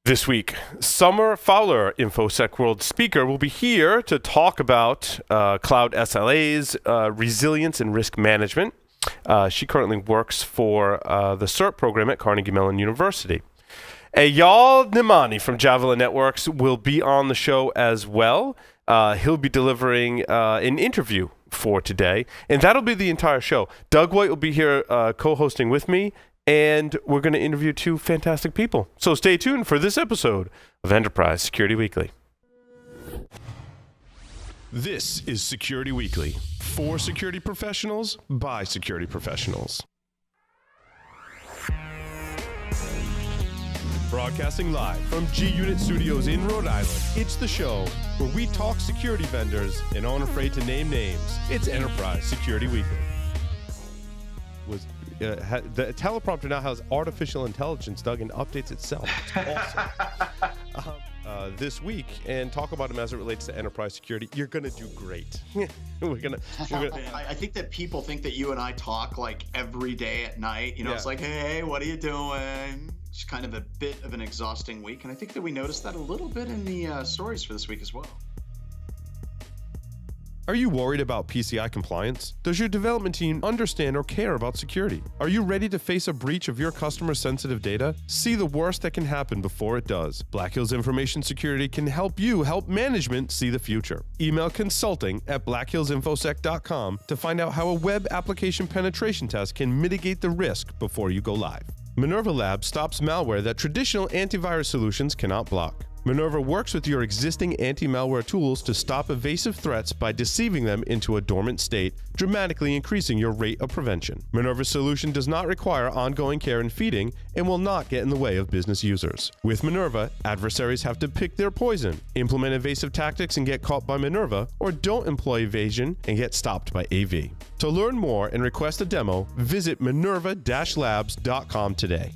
This week, Summer Fowler, InfoSecWorld speaker, will be here to talk about cloud SLAs, resilience, and risk management. She currently works for the CERT program at Carnegie Mellon University. Eyal Nemani from Javelin Networks will be on the show as well. He'll be delivering an interview for today, and that'll be the entire show. Doug White will be here co-hosting with me, and we're going to interview two fantastic people. So stay tuned for this episode of Enterprise Security Weekly. This is Security Weekly, for security professionals, by security professionals. Broadcasting live from G-Unit Studios in Rhode Island, it's the show where we talk security vendors and aren't afraid to name names. It's Enterprise Security Weekly. The teleprompter now has artificial intelligence, Doug, and updates itself. It's awesome. This week, and talk about them as it relates to enterprise security. You're gonna do great. I think that people think that you and I talk like every day at night. You know, It's like, hey, what are you doing? It's kind of a bit of an exhausting week, and I think that we noticed that a little bit in the stories for this week as well. Are you worried about PCI compliance? Does your development team understand or care about security? Are you ready to face a breach of your customer sensitive data? See the worst that can happen before it does. Black Hills Information Security can help you help management see the future. Email consulting@blackhillsinfosec.com to find out how a web application penetration test can mitigate the risk before you go live. Minerva Labs stops malware that traditional antivirus solutions cannot block. Minerva works with your existing anti-malware tools to stop evasive threats by deceiving them into a dormant state, dramatically increasing your rate of prevention. Minerva's solution does not require ongoing care and feeding and will not get in the way of business users. With Minerva, adversaries have to pick their poison, implement evasive tactics and get caught by Minerva, or don't employ evasion and get stopped by AV. To learn more and request a demo, visit minerva-labs.com today.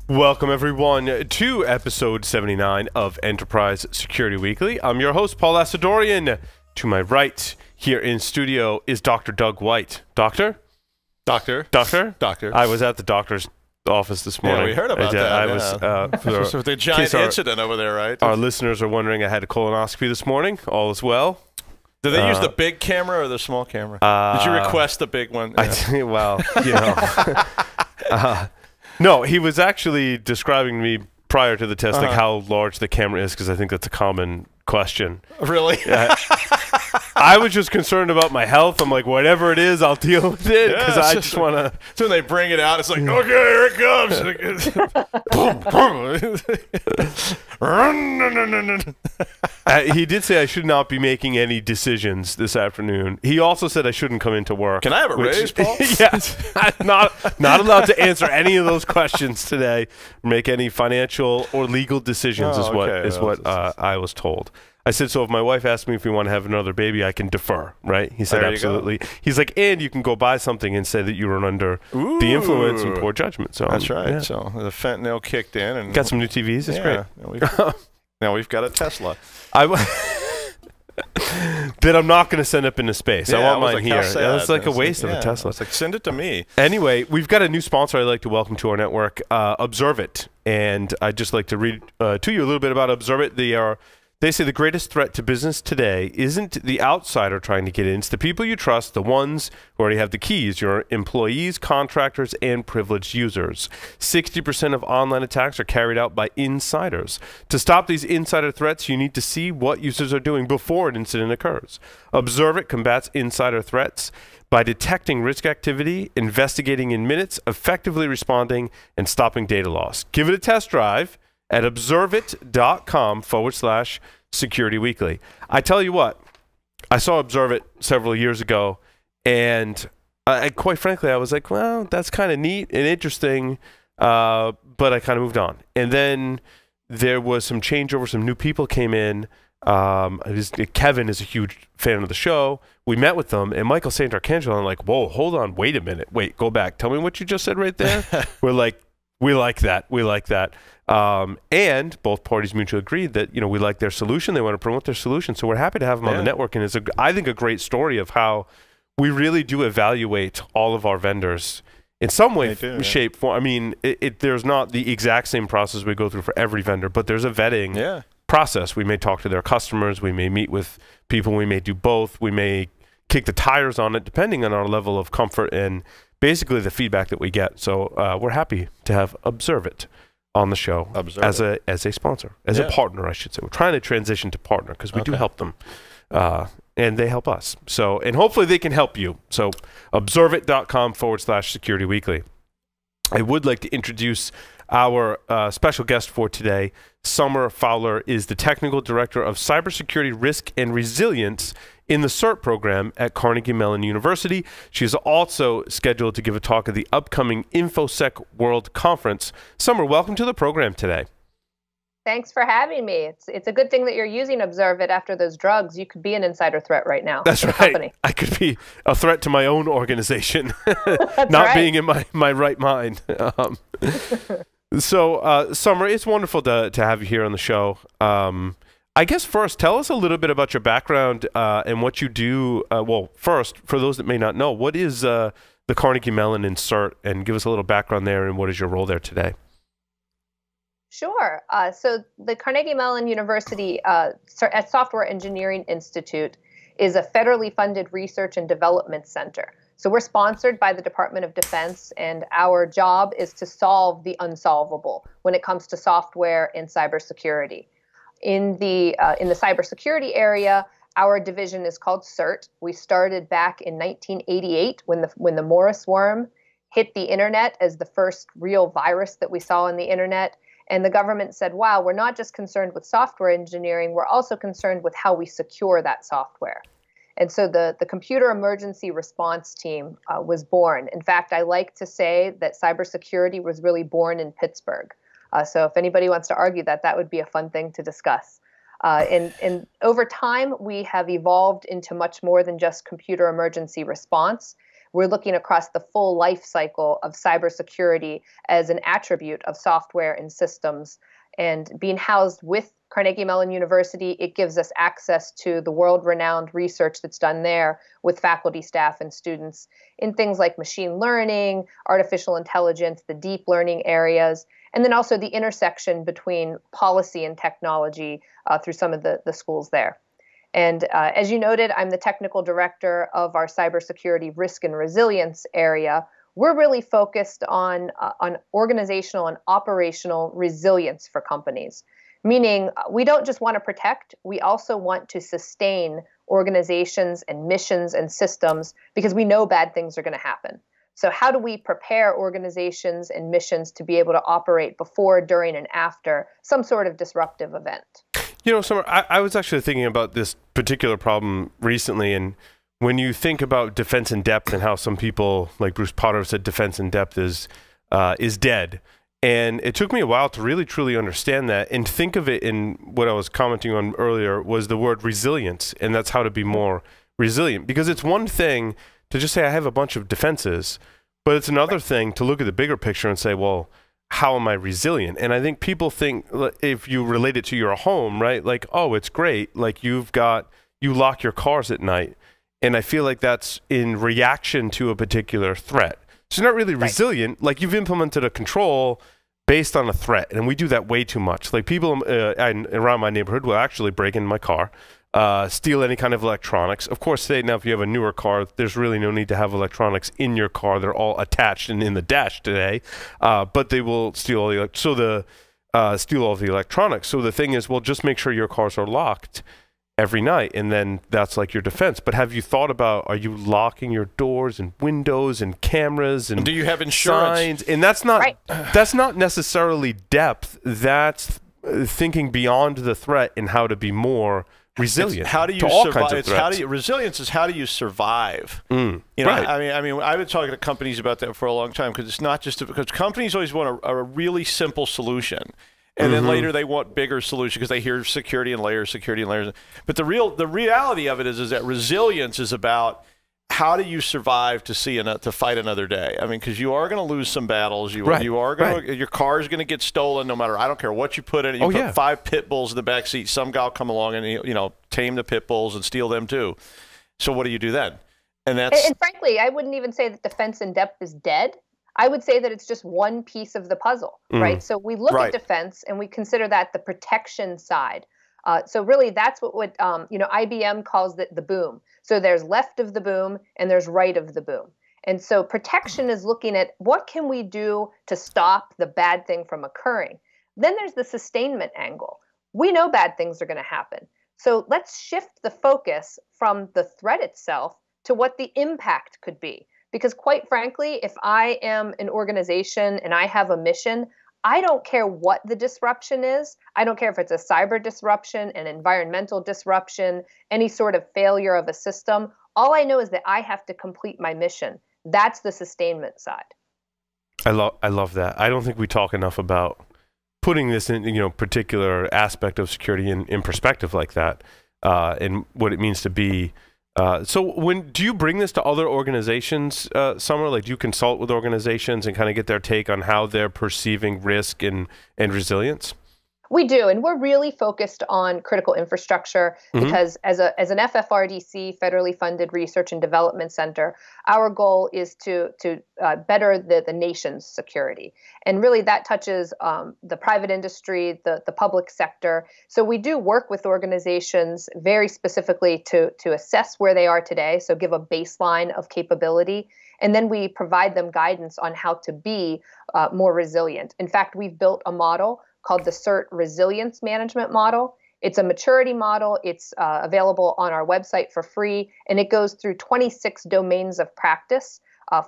Welcome, everyone, to episode 79 of Enterprise Security Weekly. I'm your host, Paul Asadorian. To my right, here in studio, is Dr. Doug White. Doctor? Doctor. I was at the doctor's office this morning. Yeah, we heard about that. I was, so the giant incident over there, right? Our listeners are wondering, I had a colonoscopy this morning. All is well. Did they use the big camera or the small camera? Did you request the big one? Yeah. Well, you know. No, he was actually describing to me prior to the test like how large the camera is, because I think that's a common question. Really? I was just concerned about my health. I'm like, whatever it is, I'll deal with it, because I just want to. So when they bring it out, it's like, okay, here it comes. He did say I should not be making any decisions this afternoon. He also said I shouldn't come into work. Can I have a raise, Paul? Yes. I'm not allowed to answer any of those questions today, make any financial or legal decisions is what I was told. I said, so if my wife asks me if we want to have another baby, I can defer, right? He said, absolutely. He's like, and you can go buy something and say that you were under the influence and poor judgment. So that's right. Yeah. So the fentanyl kicked in. And got some new TVs. It's great. Now we've got a Tesla. That I'm not going to send up into space. I want mine here. That's like a waste of a Tesla. It's like, send it to me. Anyway, we've got a new sponsor I'd like to welcome to our network, Observit. And I'd just like to read to you a little bit about Observit. They say the greatest threat to business today isn't the outsider trying to get in. It's the people you trust, the ones who already have the keys, your employees, contractors, and privileged users. 60% of online attacks are carried out by insiders. To stop these insider threats, you need to see what users are doing before an incident occurs. Observit combats insider threats by detecting risk activity, investigating in minutes, effectively responding, and stopping data loss. Give it a test drive at observit.com/Security Weekly. I tell you what, I saw Observit several years ago, and quite frankly, I was like, well, that's kind of neat and interesting, but I kind of moved on. And then there was some changeover, some new people came in. Kevin is a huge fan of the show. We met with them, and Michael St. Arcangelo, I'm like, whoa, hold on, wait a minute. Wait, go back. Tell me what you just said right there. We're like, we like that. We like that. And both parties mutually agreed that, you know, we like their solution. They want to promote their solution. So we're happy to have them on the network. And it's, I think, a great story of how we really do evaluate all of our vendors in some way, shape, form. I mean, there's not the exact same process we go through for every vendor, but there's a vetting process. We may talk to their customers. We may meet with people. We may do both. We may kick the tires on it, depending on our level of comfort and basically the feedback that we get. So we're happy to have Observit on the show as a sponsor, as a partner, I should say. We're trying to transition to partner because we do help them, and they help us. So, and hopefully they can help you. So observit.com/Security Weekly. I would like to introduce our special guest for today. Summer Fowler is the Technical Director of Cybersecurity Risk and Resilience in the CERT program at Carnegie Mellon University. She is also scheduled to give a talk at the upcoming InfoSecWorld conference. Summer, welcome to the program today. Thanks for having me. It's a good thing that you're using Observit after those drugs. You could be an insider threat right now. That's right. Company. I could be a threat to my own organization, not being in my right mind. So, Summer, it's wonderful to have you here on the show. I guess first, tell us a little bit about your background and what you do. Well, first, for those that may not know, what is the Carnegie Mellon in CERT, and give us a little background there and what is your role there today? Sure. So the Carnegie Mellon University Software Engineering Institute is a federally funded research and development center. So we're sponsored by the Department of Defense, and our job is to solve the unsolvable when it comes to software and cybersecurity. In the cybersecurity area, our division is called CERT. We started back in 1988 when the Morris worm hit the internet as the first real virus that we saw on the internet. And the government said, wow, we're not just concerned with software engineering, we're also concerned with how we secure that software. And so the Computer Emergency Response Team was born. In fact, I like to say that cybersecurity was really born in Pittsburgh. So if anybody wants to argue that, that would be a fun thing to discuss. And over time, we have evolved into much more than just computer emergency response. We're looking across the full life cycle of cybersecurity as an attribute of software and systems. And being housed with Carnegie Mellon University, it gives us access to the world-renowned research that's done there with faculty, staff, and students in things like machine learning, artificial intelligence, the deep learning areas, and then also the intersection between policy and technology through some of the schools there. And as you noted, I'm the technical director of our cybersecurity risk and resilience area. We're really focused on organizational and operational resilience for companies, meaning we don't just want to protect, we also want to sustain organizations and missions and systems because we know bad things are going to happen. So how do we prepare organizations and missions to be able to operate before, during, and after some sort of disruptive event? You know, Summer, I was actually thinking about this particular problem recently, and when you think about defense in depth and how some people, like Bruce Potter, said defense in depth is dead, and it took me a while to really truly understand that and think of it in what I was commenting on earlier was the word resilience, and that's how to be more resilient. Because it's one thing to just say I have a bunch of defenses, but it's another thing to look at the bigger picture and say, well, how am I resilient? And I think people think, if you relate it to your home, right? Like, oh, it's great. Like you lock your cars at night. And I feel like that's in reaction to a particular threat. So you're not really resilient. Like you've implemented a control based on a threat. And we do that way too much. Like people around my neighborhood will actually break into my car, steal any kind of electronics. Of course, now if you have a newer car, there's really no need to have electronics in your car. They're all attached and in the dash today. But they will steal all the steal all the electronics. So the thing is, well, just make sure your cars are locked every night, and then that's like your defense. But have you thought about, are you locking your doors and windows and cameras and do you have insurance? Signs? And that's not necessarily depth. That's thinking beyond the threat and how to be more resilient. It's how do you to all survive? kinds of threats. Resilience is how do you survive? You know, right. I mean, I've been talking to companies about that for a long time because it's not just because companies always want a really simple solution. And then later they want bigger solutions because they hear security and layers. But the reality of it is that resilience is about how do you survive to fight another day. I mean, because you are going to lose some battles. You are going to, your car is going to get stolen no matter. I don't care what you put in it. You put 5 pit bulls in the back seat. Some guy will come along and tame the pit bulls and steal them too. So what do you do then? And frankly, I wouldn't even say that defense in depth is dead. I would say that it's just one piece of the puzzle, right? So we look at defense and we consider that the protection side. So really, that's what IBM calls the boom. So there's left of the boom and there's right of the boom. And so protection is looking at what can we do to stop the bad thing from occurring. Then there's the sustainment angle. We know bad things are going to happen. So let's shift the focus from the threat itself to what the impact could be. Because quite frankly, if I am an organization and I have a mission, I don't care what the disruption is. I don't care if it's a cyber disruption, an environmental disruption, any sort of failure of a system. All I know is that I have to complete my mission. That's the sustainment side. I love that. I don't think we talk enough about putting this in, particular aspect of security in perspective like that, and what it means to be. So do you bring this to other organizations, Summer? Like, do you consult with organizations and kind of get their take on how they're perceiving risk and resilience? We do, and we're really focused on critical infrastructure because as an FFRDC, federally funded research and development center, our goal is to better the nation's security. And really that touches the private industry, the public sector. So we do work with organizations very specifically to assess where they are today, so give a baseline of capability. And then we provide them guidance on how to be more resilient. In fact, we've built a model called the CERT Resilience Management Model. It's a maturity model. It's available on our website for free, and it goes through 26 domains of practice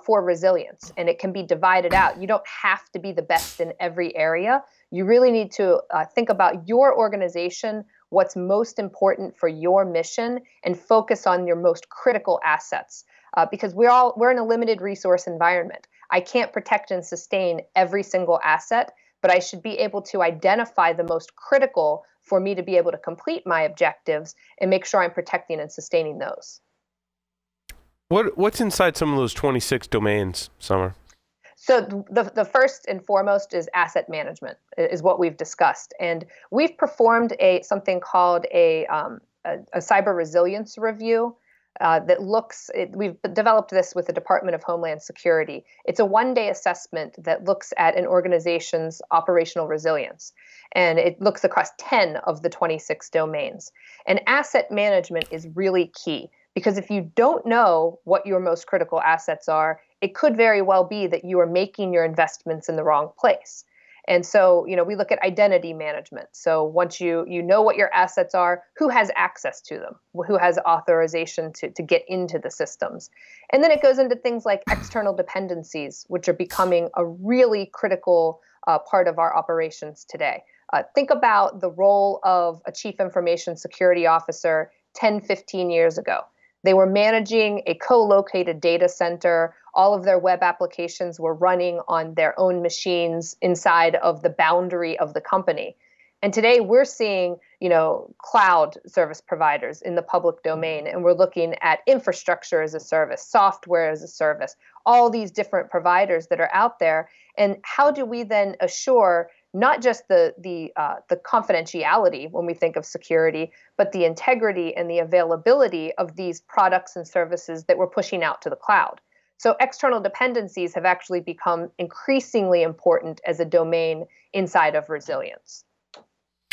for resilience, and it can be divided out. You don't have to be the best in every area. You really need to think about your organization, what's most important for your mission, and focus on your most critical assets. Because we're in a limited resource environment. I can't protect and sustain every single asset, but I should be able to identify the most critical for me to be able to complete my objectives and make sure I'm protecting and sustaining those. What's inside some of those 26 domains, Summer? So the first and foremost is asset management, is what we've discussed. And we've performed something called a cyber resilience review. We've developed this with the Department of Homeland Security. It's a one-day assessment that looks at an organization's operational resilience, and it looks across 10 of the 26 domains. And asset management is really key, because if you don't know what your most critical assets are, it could very well be that you are making your investments in the wrong place. And so, we look at identity management. So once you know what your assets are, who has access to them, who has authorization to get into the systems. And then it goes into things like external dependencies, which are becoming a really critical part of our operations today. Think about the role of a chief information security officer 10, 15 years ago. They were managing a co-located data center. All of their web applications were running on their own machines inside of the boundary of the company. And today we're seeing, cloud service providers in the public domain, and we're looking at infrastructure as a service, software as a service, all these different providers that are out there. And how do we then assure not just the confidentiality when we think of security, but the integrity and the availability of these products and services that we're pushing out to the cloud? So external dependencies have actually become increasingly important as a domain inside of resilience.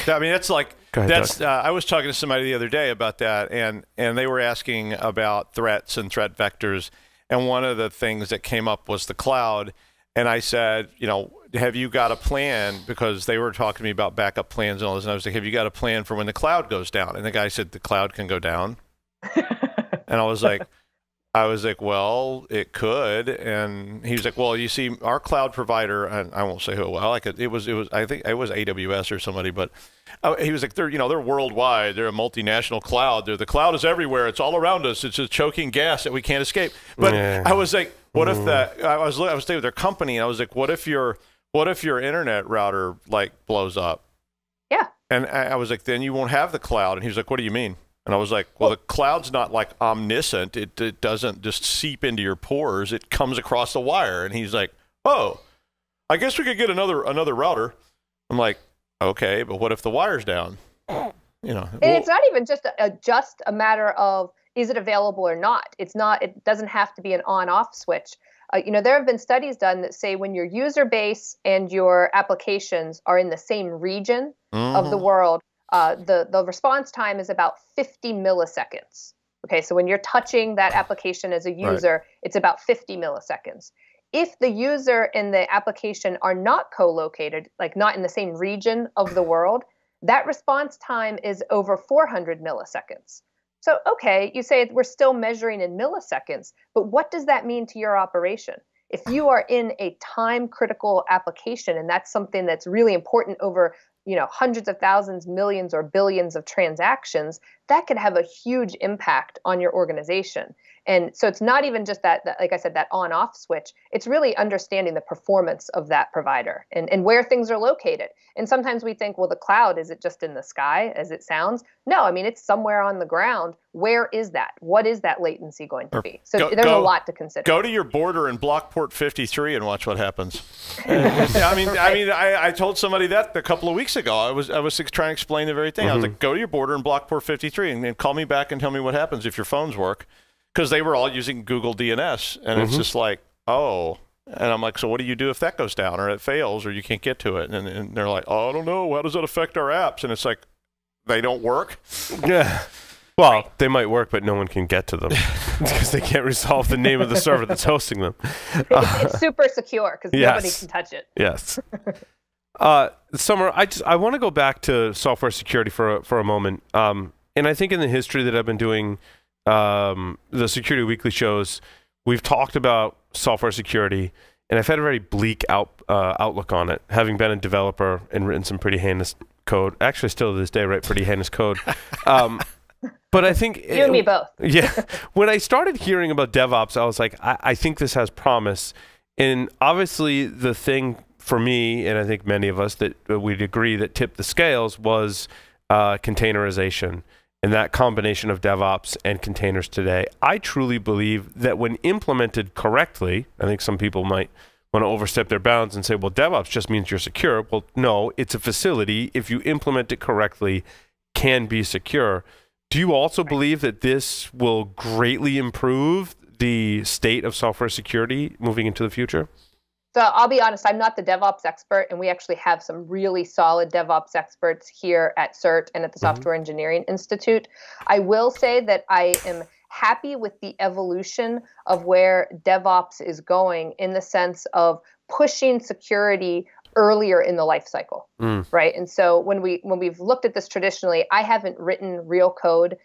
I mean, I was talking to somebody the other day about that, and they were asking about threats and threat vectors, and one of the things that came up was the cloud. And I said, have you got a plan? Because they were talking to me about backup plans and all this. And I was like, have you got a plan for when the cloud goes down? And the guy said, the cloud can go down. And I was like, well, it could. And he was like, well, you see, our cloud provider, and I won't say who, I think it was AWS or somebody, but he was like, they're worldwide. They're a multinational cloud. The cloud is everywhere. It's all around us. It's a choking gas that we can't escape. But I was like, what if that? I was staying with their company, and I was like, what if your internet router blows up? Yeah. And I was like, then you won't have the cloud. And he was like, what do you mean? And I was like, well, the cloud's not omniscient. It doesn't just seep into your pores. It comes across the wire. And he's like, oh, I guess we could get another router. I'm like, okay, but what if the wire's down? And it's not even just a matter of, is it available or not? It doesn't have to be an on-off switch. There have been studies done that say when your user base and your applications are in the same region of the world, the response time is about 50 milliseconds. Okay, so when you're touching that application as a user, it's about 50 milliseconds. If the user and the application are not co-located, like not in the same region of the world, that response time is over 400 milliseconds. So, okay, you say we're still measuring in milliseconds, but what does that mean to your operation? If you are in a time-critical application, and that's something that's really important over hundreds of thousands, millions, or billions of transactions, that could have a huge impact on your organization. And so it's not even just that like I said, that on-off switch. It's really understanding the performance of that provider and where things are located. And sometimes we think, well, the cloud, is it just in the sky, as it sounds? No, I mean, it's somewhere on the ground. Where is that? What is that latency going to be? So there's a lot to consider. Go to your border and block port 53 and watch what happens. I told somebody that a couple of weeks ago. I was trying to explain the very thing. I was like, go to your border and block port 53 and then call me back and tell me what happens if your phones work. Because they were all using Google DNS, and it's just like, oh. And I'm like, so what do you do if that goes down or it fails or you can't get to it? And they're like, oh, I don't know. How does that affect our apps? And it's like, they don't work? Yeah. Well, they might work, but no one can get to them because they can't resolve the name of the server that's hosting them. It's super secure because nobody can touch it. Yes. Summer, I want to go back to software security for a moment. And I think in the history that I've been doing the Security Weekly shows, we've talked about software security, and I've had a very bleak outlook on it, having been a developer and written some pretty heinous code. Actually, still to this day, write pretty heinous code. But I think... You and me both. Yeah. When I started hearing about DevOps, I was like, I think this has promise. And obviously, the thing for me, and I think many of us that we'd agree that tipped the scales, was containerization. And that combination of DevOps and containers today, I truly believe that when implemented correctly, I think some people might want to overstep their bounds and say, well, DevOps just means you're secure. Well, no, it's a facility, if you implement it correctly, can be secure. Do you also believe that this will greatly improve the state of software security moving into the future? So I'll be honest, I'm not the DevOps expert, and we actually have some really solid DevOps experts here at CERT and at the Software Engineering Institute. I will say that I am happy with the evolution of where DevOps is going in the sense of pushing security earlier in the life cycle, right? And so when we've looked at this traditionally, I haven't written real code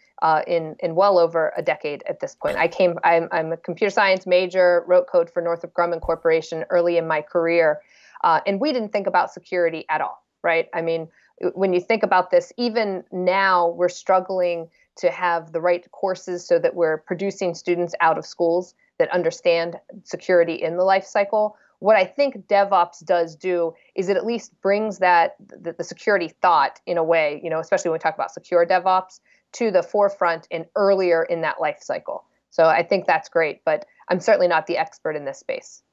in well over a decade at this point. I'm a computer science major, wrote code for Northrop Grumman Corporation early in my career, and we didn't think about security at all, right? I mean, when you think about this, even now we're struggling to have the right courses so that we're producing students out of schools that understand security in the life cycle. What I think DevOps does do is it at least brings that the security thought in a way, especially when we talk about secure DevOps, to the forefront and earlier in that life cycle. So I think that's great, but I'm certainly not the expert in this space.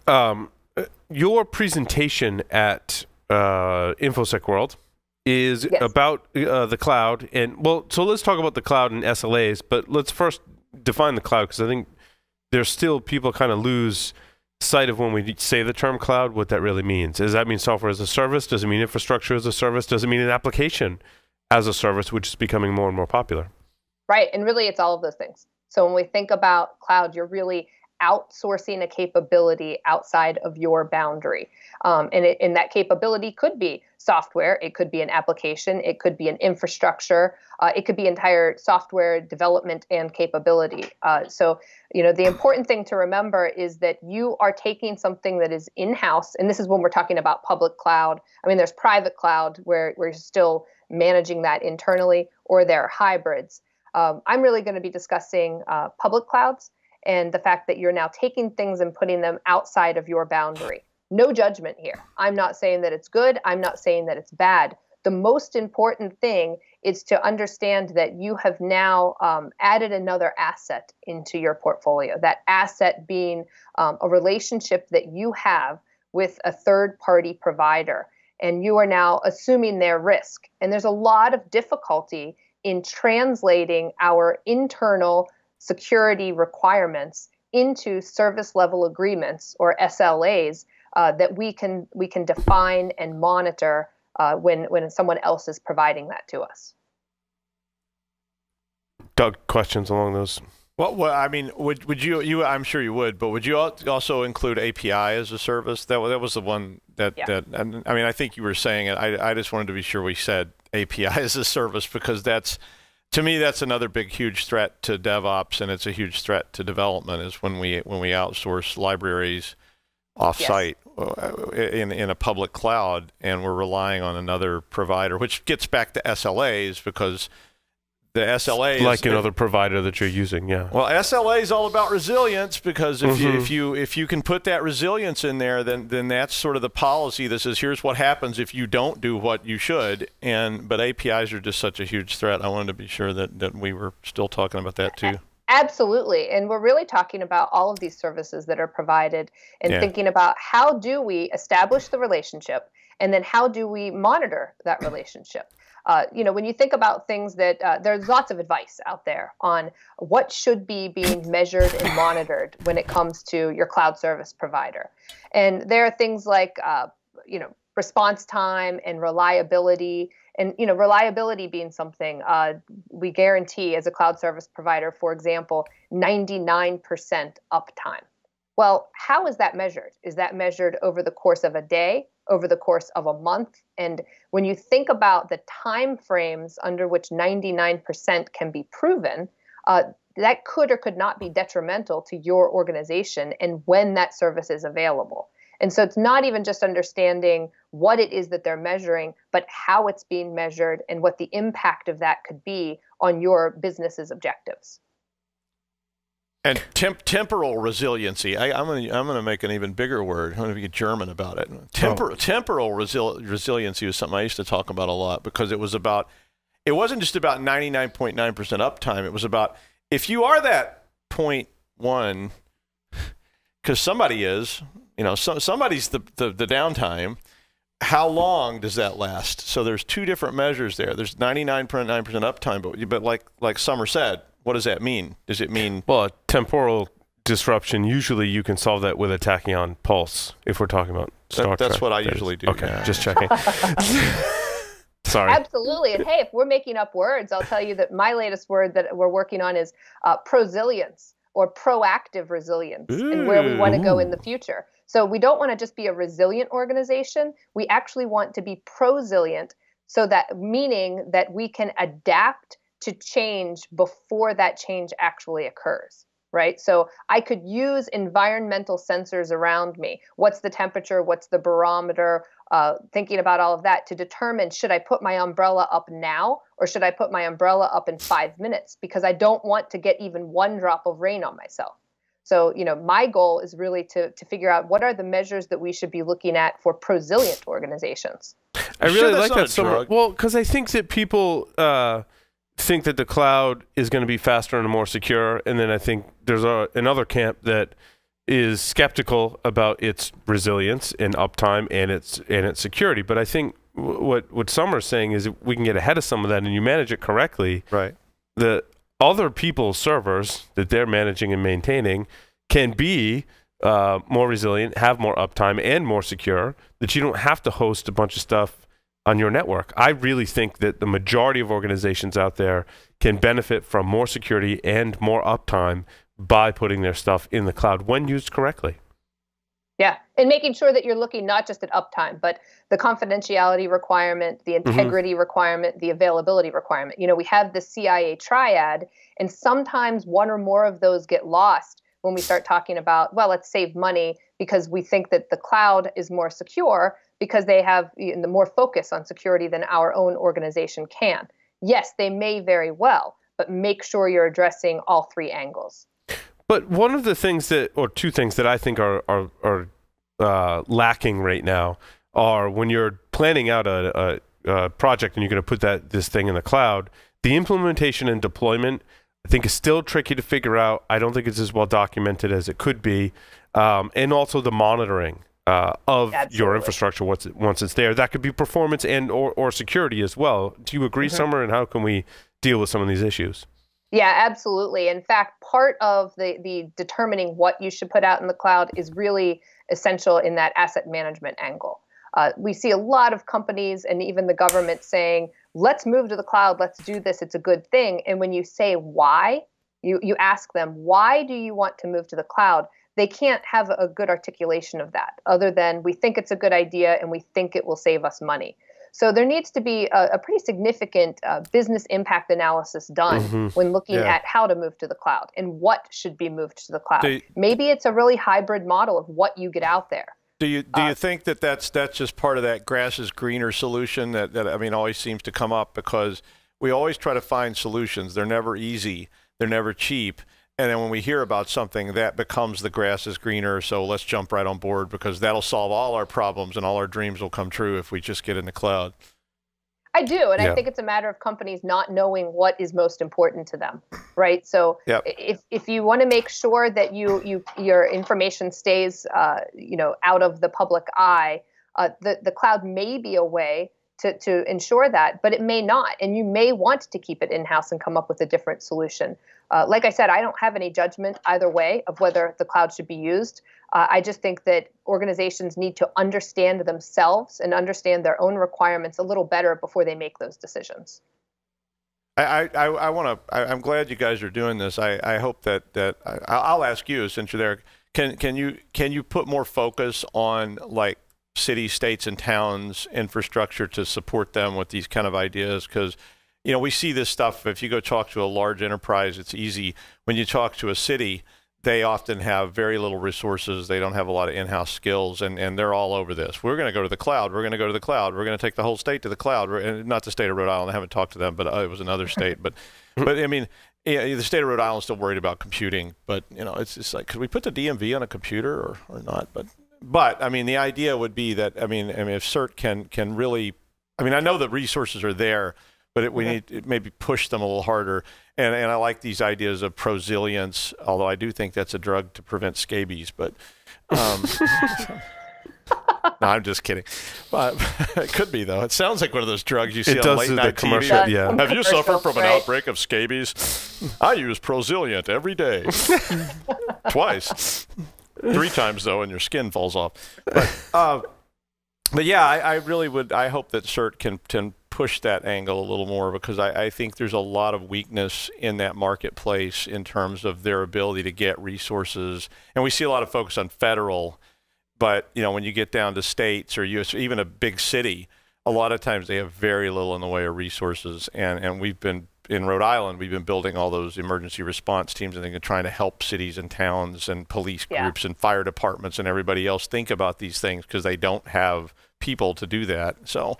Your presentation at InfoSecWorld is about the cloud, so let's talk about the cloud and SLAs, but let's first define the cloud, because I think there's still people kind of lose sight of when we say the term cloud, what that really means. Does that mean software as a service? Does it mean infrastructure as a service? Does it mean an application as a service, which is becoming more and more popular? Right, and really it's all of those things. So when we think about cloud, you're really outsourcing a capability outside of your boundary. And that capability could be software, it could be an application, it could be an infrastructure, it could be entire software development and capability. So the important thing to remember is that you are taking something that is in-house, and this is when we're talking about public cloud. I mean, there's private cloud where you're still managing that internally, or there are hybrids. I'm really going to be discussing public clouds and the fact that you're now taking things and putting them outside of your boundary. No judgment here. I'm not saying that it's good. I'm not saying that it's bad. The most important thing is to understand that you have now added another asset into your portfolio, that asset being a relationship that you have with a third-party provider, and you are now assuming their risk. And there's a lot of difficulty in translating our internal security requirements into service level agreements, or SLAs, that we can define and monitor when someone else is providing that to us. Doug, questions along those? Well, I mean, would you? I'm sure you would, but would you also include API as a service? That was the one that I mean, I think you were saying it. I just wanted to be sure we said API as a service, because to me that's another big, huge threat to DevOps, and it's a huge threat to development. Is when we outsource libraries offsite in a public cloud, and we're relying on another provider, which gets back to SLAs, because the SLA is like another provider that you're using, yeah. Well, SLA is all about resilience, because if you can put that resilience in there, then that's sort of the policy that says here's what happens if you don't do what you should. But APIs are just such a huge threat. I wanted to be sure that we were still talking about that too. Absolutely. And we're really talking about all of these services that are provided, and thinking about how do we establish the relationship, and then how do we monitor that relationship. When you think about things that there's lots of advice out there on what should be being measured and monitored when it comes to your cloud service provider. And there are things like, response time and reliability. And, reliability being something we guarantee as a cloud service provider, for example, 99% uptime. Well, how is that measured? Is that measured over the course of a day, over the course of a month? And when you think about the time frames under which 99% can be proven, that could or could not be detrimental to your organization and when that service is available. And so it's not even just understanding what it is that they're measuring, but how it's being measured and what the impact of that could be on your business's objectives. And temporal resiliency. I'm gonna make an even bigger word. I'm gonna get German about it. Temporal resiliency was something I used to talk about a lot, because it wasn't just about 99.9% uptime. It was about, if you are that 0.1, because somebody is, somebody's the downtime. How long does that last? So there's two different measures there. There's 99.9% uptime, but like Summer said, what does that mean? Does it mean... Well, a temporal disruption, usually you can solve that with a tachyon pulse, if we're talking about Star Trek. That's what I usually do. Okay, just checking. Sorry. Absolutely. And hey, if we're making up words, I'll tell you that my latest word that we're working on is prosilience, or proactive resilience, and where we want to go in the future. So we don't want to just be a resilient organization. We actually want to be prosilient, so that meaning that we can adapt to change before that change actually occurs, right? So I could use environmental sensors around me. What's the temperature? What's the barometer? Thinking about all of that to determine, should I put my umbrella up now, or should I put my umbrella up in 5 minutes? Because I don't want to get even one drop of rain on myself. So, my goal is really to figure out what are the measures that we should be looking at for prosilient organizations. I really like that so much. Well, because I think that people... think that the cloud is going to be faster and more secure, and then I think there's another camp that is skeptical about its resilience and uptime and its security. But I think what Summer's saying is, if we can get ahead of some of that and you manage it correctly, right, the other people's servers that they're managing and maintaining can be more resilient, have more uptime, and more secure, that you don't have to host a bunch of stuff on your network. I really think that the majority of organizations out there can benefit from more security and more uptime by putting their stuff in the cloud when used correctly. Yeah, and making sure that you're looking not just at uptime, but the confidentiality requirement, the integrity requirement, the availability requirement. We have the CIA triad, and sometimes one or more of those get lost when we start talking about, well, let's save money because we think that the cloud is more secure, because they have the more focus on security than our own organization can. Yes, they may very well, but make sure you're addressing all three angles. But one of the things or two things that I think are lacking right now are, when you're planning out a project and you're going to put this thing in the cloud, the implementation and deployment, I think, is still tricky to figure out. I don't think it's as well documented as it could be, and also the monitoring of your infrastructure once it's there. That could be performance and or security as well. Do you agree, Summer? And how can we deal with some of these issues? Yeah, absolutely. In fact, part of the determining what you should put out in the cloud is really essential in that asset management angle. We see a lot of companies and even the government saying, let's move to the cloud, let's do this, it's a good thing. And when you say why, you ask them, why do you want to move to the cloud? They can't have a good articulation of that other than we think it's a good idea and we think it will save us money. So there needs to be a pretty significant business impact analysis done when looking at how to move to the cloud and what should be moved to the cloud. Maybe it's a really hybrid model of what you get out there. Do you think that that's just part of that grass is greener solution that I mean always seems to come up, because we always try to find solutions. They're never easy. They're never cheap. And then when we hear about something, that becomes the grass is greener, so let's jump right on board because that'll solve all our problems and all our dreams will come true if we just get in the cloud. I do, and I think it's a matter of companies not knowing what is most important to them, right? So if you want to make sure that your information stays out of the public eye, the cloud may be a way to ensure that, but it may not, and you may want to keep it in-house and come up with a different solution. Like I said, I don't have any judgment either way of whether the cloud should be used. I just think that organizations need to understand themselves and understand their own requirements a little better before they make those decisions. I'm glad you guys are doing this. I hope that I'll ask you, since you're there, can you put more focus on like cities, states, and towns infrastructure to support them with these kind of ideas? Because we see this stuff. If you go talk to a large enterprise, it's easy. When you talk to a city, they often have very little resources. They don't have a lot of in-house skills, and they're all over this. We're going to go to the cloud. We're going to go to the cloud. We're going to take the whole state to the cloud. And not the state of Rhode Island. I haven't talked to them, but it was another state. But I mean, the state of Rhode Island is still worried about computing. But it's just like, could we put the DMV on a computer or not? But I mean, the idea would be that I mean, if CERT can really, I mean, I know the resources are there, but we need to maybe push them a little harder. And I like these ideas of prosilience, although I do think that's a drug to prevent scabies. But no, I'm just kidding. But it could be, though. It sounds like one of those drugs you see on late night commercial. TV. Yeah. Have you suffered from an outbreak of scabies? I use prosilient every day, twice. 3 times, though, and your skin falls off. But yeah, I really would. I hope that CERT can push that angle a little more, because I think there's a lot of weakness in that marketplace in terms of their ability to get resources. And we see a lot of focus on federal, but when you get down to states or US, or even a big city, a lot of times they have very little in the way of resources. And we've been in Rhode Island, we've been building all those emergency response teams, and trying to help cities and towns and police groups and fire departments and everybody else think about these things, because they don't have people to do that. So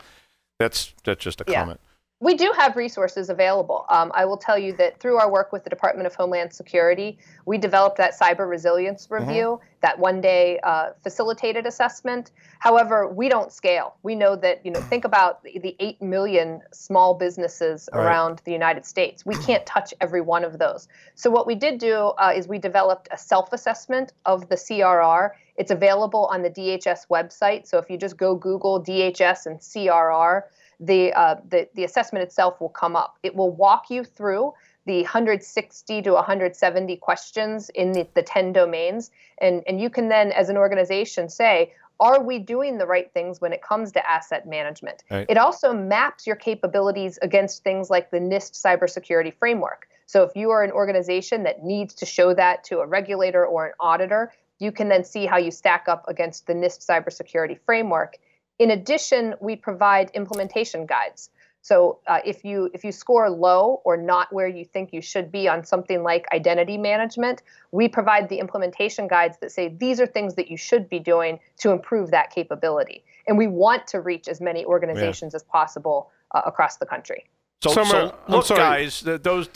that's just a comment. We do have resources available. I will tell you that through our work with the Department of Homeland Security, we developed that cyber resilience review, that one-day facilitated assessment. However, we don't scale. We know that, think about the 8 million small businesses around the United States. We can't touch every one of those. So what we did do is we developed a self-assessment of the CRR. It's available on the DHS website. So if you just go Google DHS and CRR, the assessment itself will come up. It will walk you through the 160 to 170 questions in the 10 domains. And you can then, as an organization, say, are we doing the right things when it comes to asset management? Right. It also maps your capabilities against things like the NIST cybersecurity framework. So if you are an organization that needs to show that to a regulator or an auditor, you can then see how you stack up against the NIST cybersecurity framework. In addition, we provide implementation guides. So if you score low or not where you think you should be on something like identity management, we provide the implementation guides that say these are things that you should be doing to improve that capability. And we want to reach as many organizations as possible across the country. So look, guys, those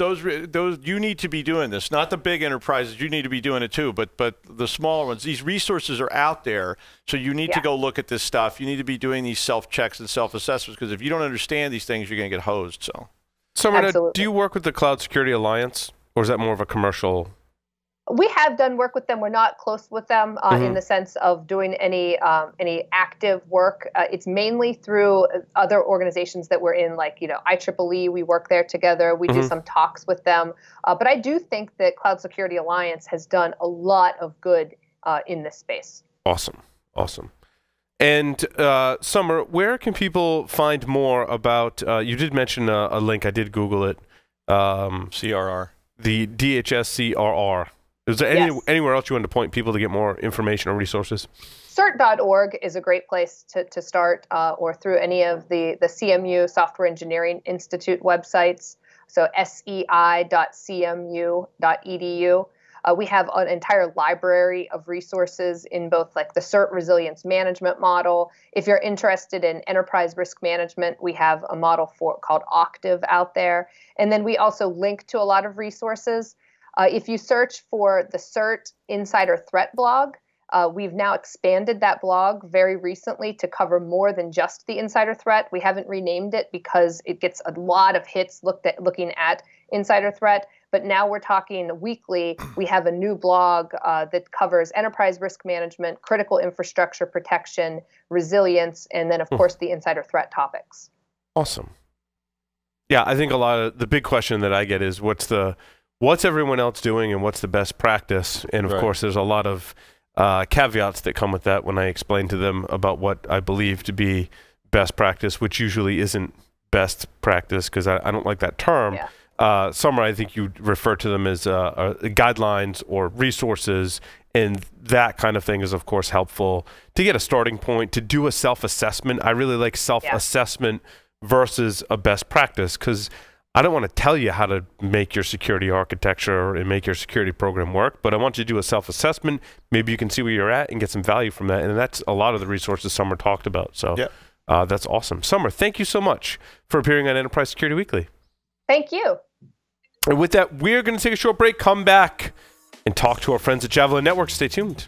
you need to be doing this. Not the big enterprises, you need to be doing it too. But the smaller ones, these resources are out there. So you need to go look at this stuff. You need to be doing these self-checks and self-assessments, because if you don't understand these things, you're going to get hosed. So, Marta, do you work with the Cloud Security Alliance, or is that more of a commercial We have done work with them. We're not close with them in the sense of doing any active work. It's mainly through other organizations that we're in, like IEEE. We work there together. We do some talks with them. But I do think that Cloud Security Alliance has done a lot of good in this space. Awesome. And Summer, where can people find more about? You did mention a link. I did Google it. CRR. The DHS-CRR. Is there anywhere else you want to point people to get more information or resources? CERT.org is a great place to start, or through any of the CMU Software Engineering Institute websites. So sei.cmu.edu. We have an entire library of resources in both like the CERT resilience management model. If you're interested in enterprise risk management, we have a model called Octave out there. And then we also link to a lot of resources. If you search for the CERT Insider Threat blog, we've now expanded that blog very recently to cover more than just the insider threat. We haven't renamed it because it gets a lot of hits looking at insider threat. But now we're talking weekly. We have a new blog that covers enterprise risk management, critical infrastructure protection, resilience, and then, of course, the insider threat topics. Awesome. Yeah, I think a lot of the big question that I get is what's everyone else doing and what's the best practice? And of course, there's a lot of caveats that come with that when I explain to them about what I believe to be best practice, which usually isn't best practice because I don't like that term. Yeah. Summer, I think you refer to them as guidelines or resources, and that kind of thing is, of course, helpful to get a starting point, to do a self-assessment. I really like self-assessment versus a best practice because I don't want to tell you how to make your security architecture and make your security program work, but I want you to do a self-assessment. Maybe you can see where you're at and get some value from that, and that's a lot of the resources Summer talked about. So that's awesome. Summer, thank you so much for appearing on Enterprise Security Weekly. Thank you. And with that, we're going to take a short break, come back, and talk to our friends at Javelin Network. Stay tuned.